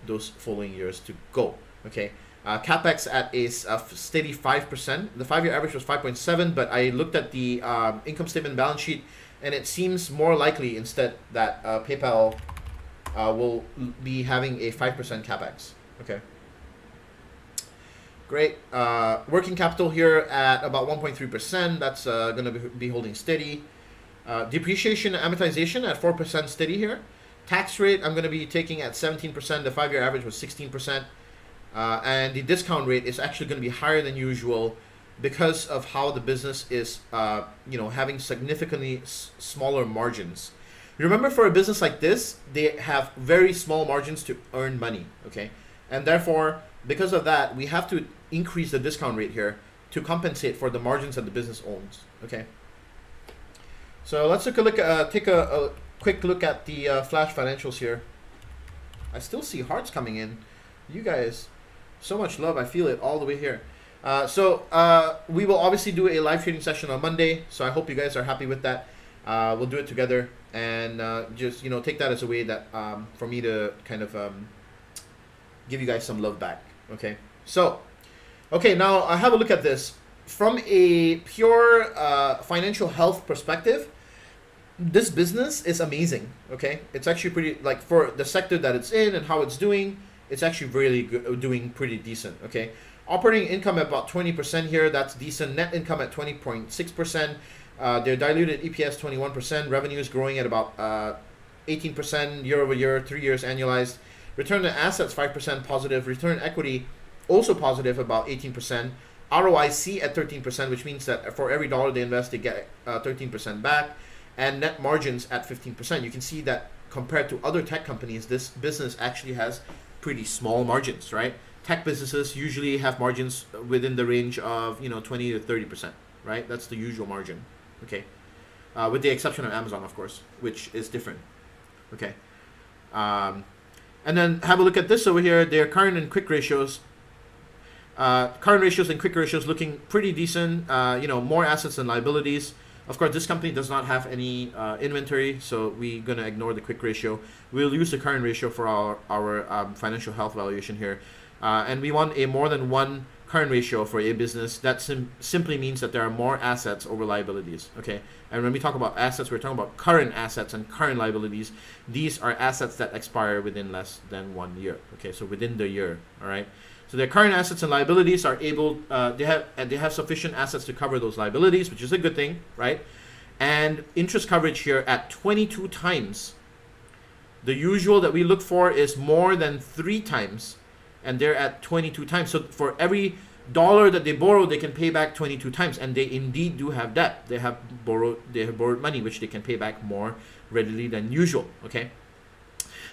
those following years to go. Okay, capex at a steady 5%. The 5-year average was 5.7, but I looked at the income statement balance sheet, and it seems more likely instead that PayPal will be having a 5% capex. Okay, great. Working capital here at about 1.3%. That's going to be holding steady. Depreciation and amortization at 4% steady here. Tax rate I'm going to be taking at 17%. The 5-year average was 16%. And the discount rate is actually going to be higher than usual because of how the business is having significantly smaller margins. Remember, for a business like this, they have very small margins to earn money. Okay, and therefore, because of that, we have to increase the discount rate here to compensate for the margins that the business owns. Okay. So let's take a quick look at the flash financials here. I still see hearts coming in. You guys, so much love. I feel it all the way here. So we will obviously do a live trading session on Monday. So I hope you guys are happy with that. We'll do it together, and just take that as a way that for me to kind of give you guys some love back. Okay, so now I have a look at this from a pure financial health perspective. This business is amazing. Okay, it's actually pretty, like, for the sector that it's in and how it's doing, it's actually really good, doing pretty decent. Okay, operating income at about 20% here, that's decent. Net income at 20.6%. Their diluted EPS 21%. Revenue is growing at about 18% year over year, 3 years annualized. Return on assets 5% positive. Return on equity also positive, about 18%. ROIC at 13%, which means that for every dollar they invest, they get 13% back. And net margins at 15%. You can see that compared to other tech companies, this business actually has pretty small margins, right? Tech businesses usually have margins within the range of 20 to 30%, right? That's the usual margin. Okay, with the exception of Amazon, of course, which is different. Okay, and then have a look at this over here. Their current and quick ratios. Current ratios and quick ratios looking pretty decent. More assets than liabilities. Of course, this company does not have any inventory, so we're gonna ignore the quick ratio. We'll use the current ratio for our financial health valuation here, and we want a more than one current ratio for a business. That simply means that there are more assets over liabilities. Okay, and when we talk about assets, we're talking about current assets and current liabilities. These are assets that expire within less than 1 year. Okay, so within the year. All right. So their current assets and liabilities are able. They have sufficient assets to cover those liabilities, which is a good thing, right? And interest coverage here at 22 times. The usual that we look for is more than 3 times. And they're at 22 times. So for every dollar that they borrow, they can pay back 22 times. And they indeed do have debt. They have borrowed money, which they can pay back more readily than usual. Okay.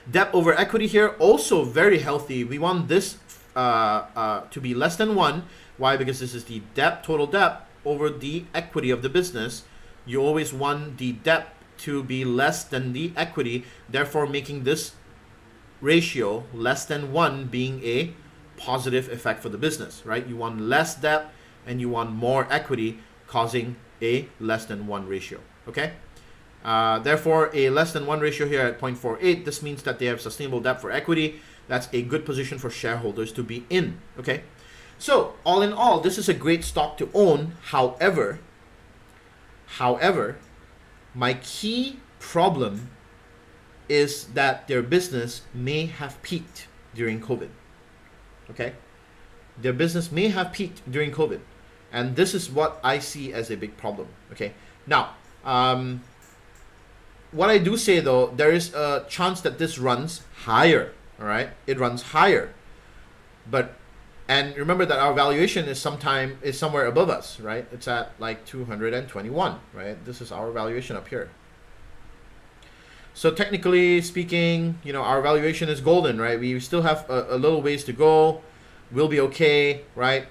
Debt over equity here, also very healthy. We want this to be less than 1. Why? Because this is the total debt over the equity of the business. You always want the debt to be less than the equity, therefore making this ratio less than 1 being a positive effect for the business, right? You want less debt and you want more equity, causing a less than 1 ratio. Okay, therefore a less than 1 ratio here at 0.48. This means that they have sustainable debt for equity. That's a good position for shareholders to be in. Okay, so all in all, this is a great stock to own. However, my key problem is that their business may have peaked during COVID. Okay, their business may have peaked during COVID, and this is what I see as a big problem. Okay, now what I do say though, there is a chance that this runs higher. All right, it runs higher, and remember that our valuation is somewhere above us, right? It's at like 221, right? This is our valuation up here. So technically speaking, our valuation is golden, right? We still have a little ways to go. We'll be okay, right?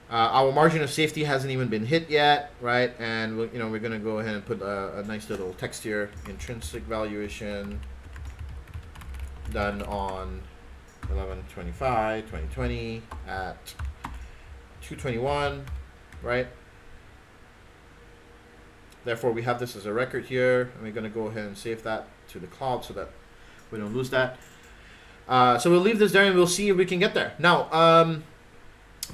Our margin of safety hasn't even been hit yet, right? And we're gonna go ahead and put a nice little text here: intrinsic valuation done on 11/25/2020 at 221, right? Therefore, we have this as a record here, and we're going to go ahead and save that to the cloud so that we don't lose that. So we'll leave this there, and we'll see if we can get there. Now,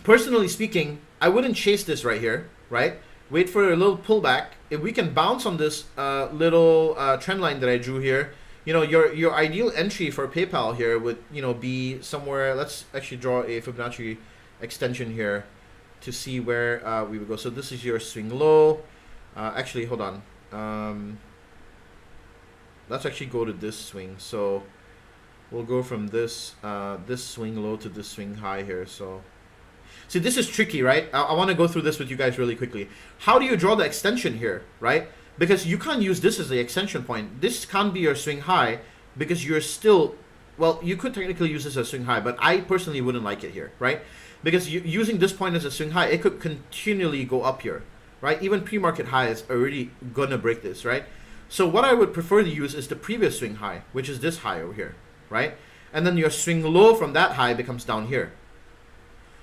personally speaking, I wouldn't chase this right here, right? Wait for a little pullback. If we can bounce on this little trend line that I drew here, your ideal entry for PayPal here would be somewhere. Let's actually draw a Fibonacci extension here to see where we would go. So this is your swing low. Actually, hold on. Let's actually go to this swing. So we'll go from this this swing low to this swing high here. So see, this is tricky, right? I want to go through this with you guys really quickly. How do you draw the extension here, right? Because you can't use this as the extension point. This can't be your swing high because you're still, well, you could technically use this as a swing high, but I personally wouldn't like it here, right? Because using this point as a swing high, it could continually go up here, right? Even pre-market high is already gonna break this, right? So what I would prefer to use is the previous swing high, which is this high over here, right? And then your swing low from that high becomes down here.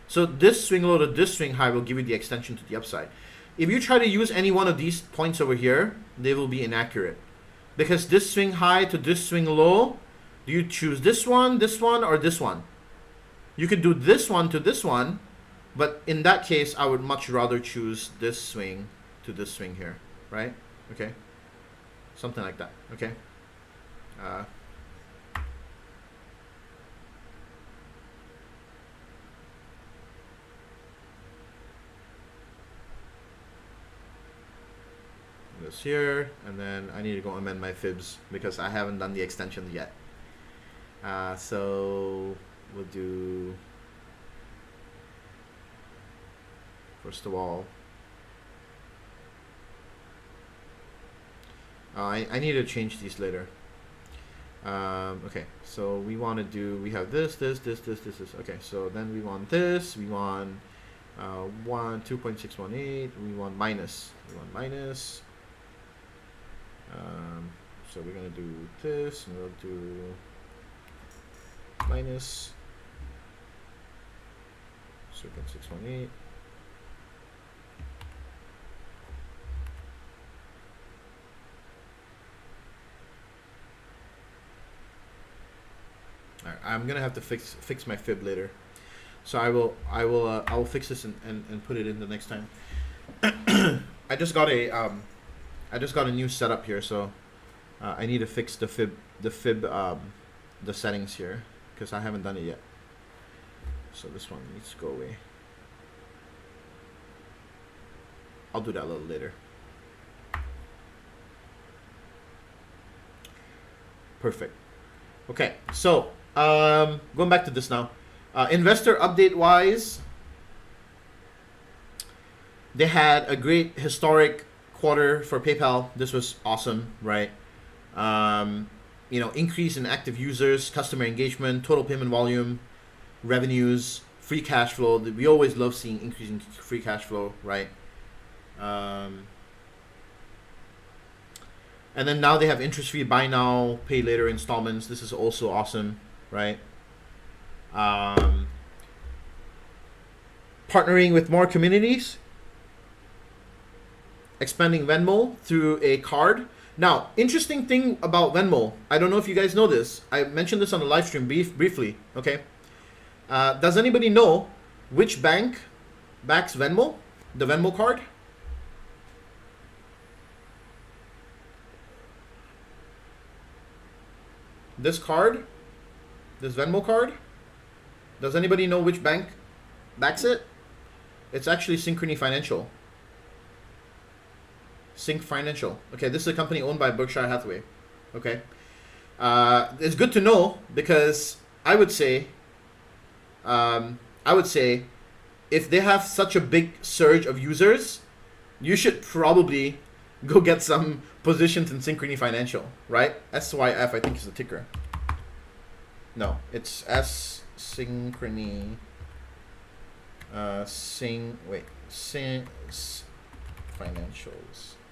So this swing low to this swing high will give you the extension to the upside. if you try to use any one of these points over here, they will be inaccurate. Because this swing high to this swing low, do you choose this one, or this one? You could do this one to this one, but in that case, I would much rather choose this swing to this swing here, right? Okay, something like that, okay? This here, and then I need to go amend my fibs because I haven't done the extensions yet. So we'll do, first of all, I need to change these later. Okay, so we want to do, we have this. Okay, so then we want this, we want 2.618, we want minus. So we're going to do this, and we'll do minus 2.618. All right, I'm gonna have to fix my fib later, so I will fix this and put it in the next time. I just got a new setup here, so I need to fix the fib the settings here because I haven't done it yet. So this one needs to go away. I'll do that a little later. Perfect. Okay, so going back to this now. Investor update wise, they had a great historic quarter for PayPal. This was awesome, right? You know, increase in active users, customer engagement, total payment volume, revenues, free cash flow. We always love seeing increasing free cash flow, right? And then now they have interest-free buy now, pay later installments. This is also awesome, right? Partnering with more communities, expanding Venmo through a card. Now, interesting thing about Venmo, I don't know if you guys know this. I mentioned this on the live stream briefly, okay? Does anybody know which bank backs Venmo, the Venmo card? This card, this Venmo card, does anybody know which bank backs it? It's actually Synchrony Financial. Sync Financial. Okay, this is a company owned by Berkshire Hathaway. Okay, it's good to know because I would say, if they have such a big surge of users, you should probably go get some positions in Synchrony Financial, right? SYF, I think, is the ticker. No, it's Synchrony. Financials.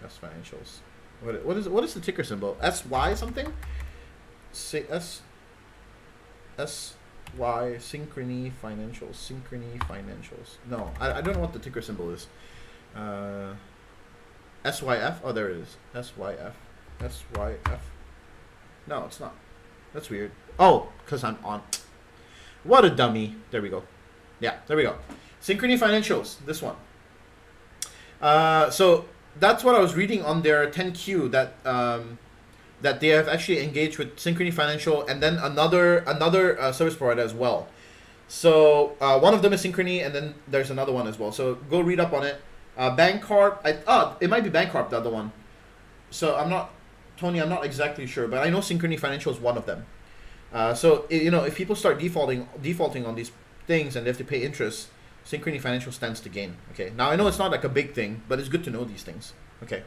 S Financials. What is the ticker symbol? SY something? SY Synchrony Financials. No, I don't know what the ticker symbol is. SYF? Oh, there it is. SYF. No, it's not. That's weird. Oh, because I'm on. What a dummy. There we go. Yeah, there we go. Synchrony Financials. This one. So that's what I was reading on their 10Q, that they have actually engaged with Synchrony Financial and then another service provider as well. So one of them is Synchrony, and then there's another one as well. So go read up on it. Bancorp, it might be Bancorp, the other one. So I'm not exactly sure, but I know Synchrony Financial is one of them. So you know, if people start defaulting on these things and they have to pay interest, Synchrony Financial stands to gain. Okay, now I know it's not like a big thing, but it's good to know these things. Okay,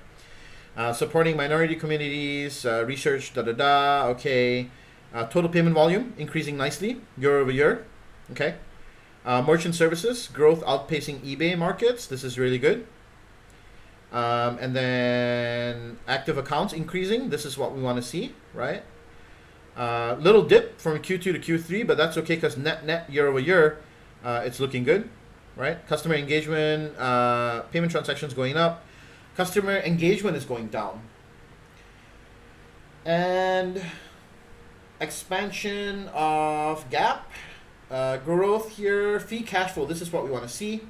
supporting minority communities, research, Okay, total payment volume increasing nicely year over year. Okay, merchant services growth outpacing eBay markets. This is really good. And then active accounts increasing. This is what we want to see, right? Little dip from Q2 to Q3, but that's okay because net year over year, it's looking good. right? Customer engagement, payment transactions going up. Customer engagement is going down. And expansion of gap, growth here, free cash flow. This is what we want to see.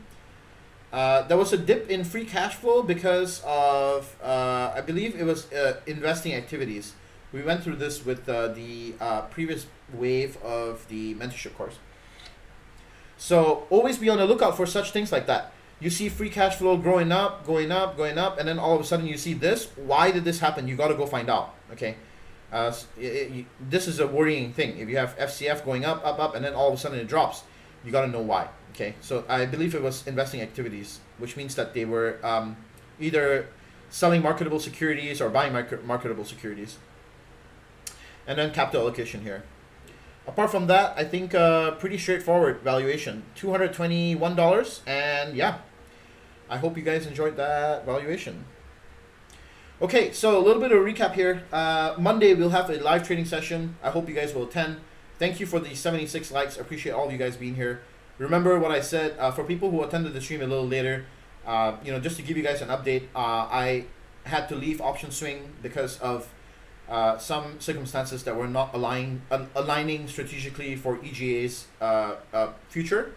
There was a dip in free cash flow because of, I believe it was investing activities. We went through this with the previous wave of the mentorship course. So always be on the lookout for such things like that. You see free cash flow growing up, going up, going up, and then all of a sudden you see this. Why did this happen? You got to go find out. Okay, this is a worrying thing. If you have FCF going up, up, up, and then all of a sudden it drops, you got to know why. Okay, so I believe it was investing activities, which means that they were either selling marketable securities or buying marketable securities. And then capital allocation here. Apart from that, I think pretty straightforward valuation, $221, and yeah, I hope you guys enjoyed that valuation. Okay, so a little bit of a recap here. Monday we'll have a live trading session. I hope you guys will attend. Thank you for the 76 likes. I appreciate all of you guys being here. Remember what I said, for people who attended the stream a little later, just to give you guys an update, I had to leave option swing because of some circumstances that were not aligning strategically for EGA's future.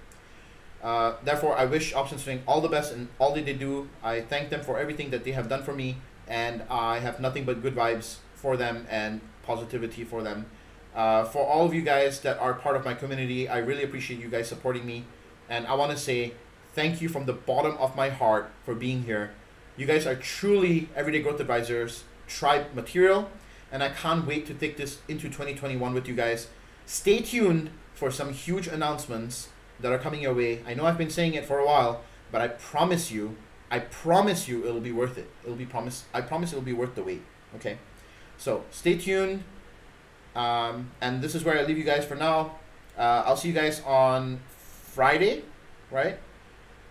Therefore, I wish option swing all the best in all that they do. I thank them for everything that they have done for me, and I have nothing but good vibes for them and positivity for them. For all of you guys that are part of my community, I really appreciate you guys supporting me, and I want to say thank you from the bottom of my heart for being here. You guys are truly everyday growth advisors, tribe material, and I can't wait to take this into 2021 with you guys. Stay tuned for some huge announcements that are coming your way. I know I've been saying it for a while, but I promise you it'll be worth it. I promise it'll be worth the wait. Okay, so stay tuned. And this is where I leave you guys for now. I'll see you guys on Friday, right?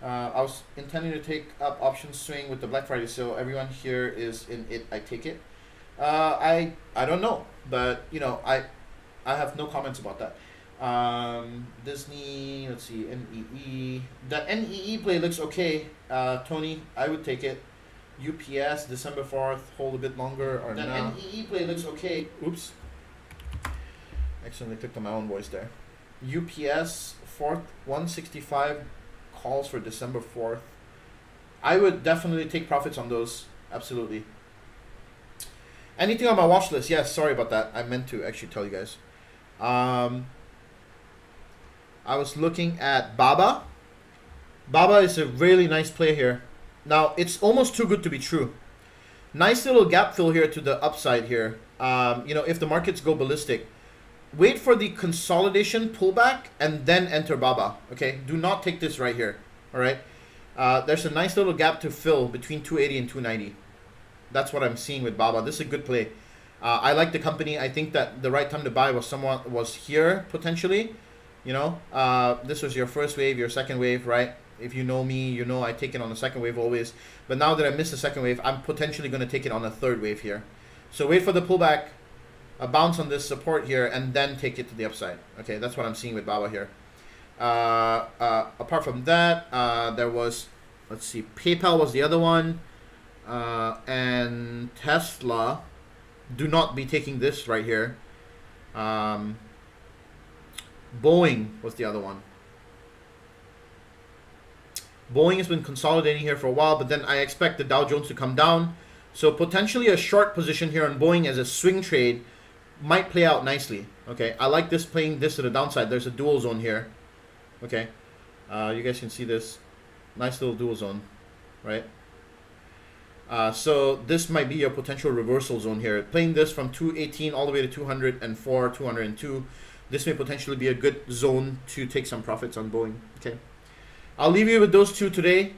I was intending to take up option swing with the Black Friday sale. Everyone here is in it, I take it. I don't know, but I have no comments about that. Disney, let's see, NEE. That NEE play looks okay. Tony, I would take it. UPS, December 4th, hold a bit longer or that now. NEE play looks okay. Oops. Accidentally clicked on my own voice there. UPS 4th, 165 calls for December 4th. I would definitely take profits on those. Absolutely. Anything on my watch list? Yes, sorry about that. I meant to actually tell you guys. I was looking at Baba. Baba is a really nice play here. Now, it's almost too good to be true. Nice little gap fill here to the upside here. If the markets go ballistic, wait for the consolidation pullback and then enter Baba. Okay, do not take this right here. All right. There's a nice little gap to fill between 280 and 290. That's what I'm seeing with Baba. This is a good play. I like the company. I think that the right time to buy was here potentially. This was your first wave, your second wave, right? If you know me, you know I take it on the second wave always. But now that I missed the second wave, I'm potentially going to take it on the third wave here. So wait for the pullback, a bounce on this support here, and then take it to the upside. Okay, that's what I'm seeing with Baba here. Apart from that, there was, let's see, PayPal was the other one. And Tesla, do not be taking this right here. Boeing was the other one. Boeing has been consolidating here for a while, but then I expect the Dow Jones to come down. So potentially a short position here on Boeing as a swing trade might play out nicely. Okay, I like this playing this to the downside. There's a dual zone here. Okay, you guys can see this. Nice little dual zone, right? So this might be your potential reversal zone here. Playing this from 218 all the way to 204, 202. This may potentially be a good zone to take some profits on Boeing. Okay, I'll leave you with those two today,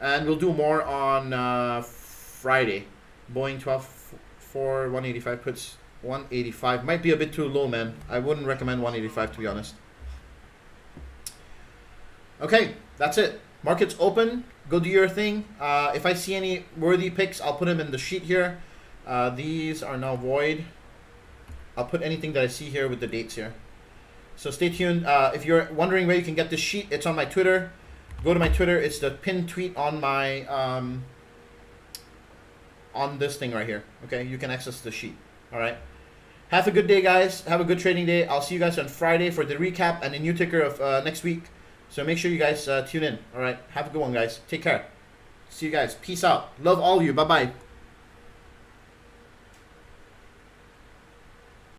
and we'll do more on Friday. Boeing 12.4, 185 puts 185. Might be a bit too low, man. I wouldn't recommend 185 to be honest. Okay, that's it. Market's open. Go do your thing. If I see any worthy picks, I'll put them in the sheet here. These are now void. I'll put anything that I see here with the dates here. So stay tuned. If you're wondering where you can get this sheet, it's on my Twitter. Go to my Twitter. It's the pinned tweet on my on this thing right here. Okay, you can access the sheet. All right. Have a good day, guys. Have a good trading day. I'll see you guys on Friday for the recap and the new ticker of next week. So make sure you guys tune in. All right. Have a good one, guys. Take care. See you guys. Peace out. Love all of you. Bye-bye.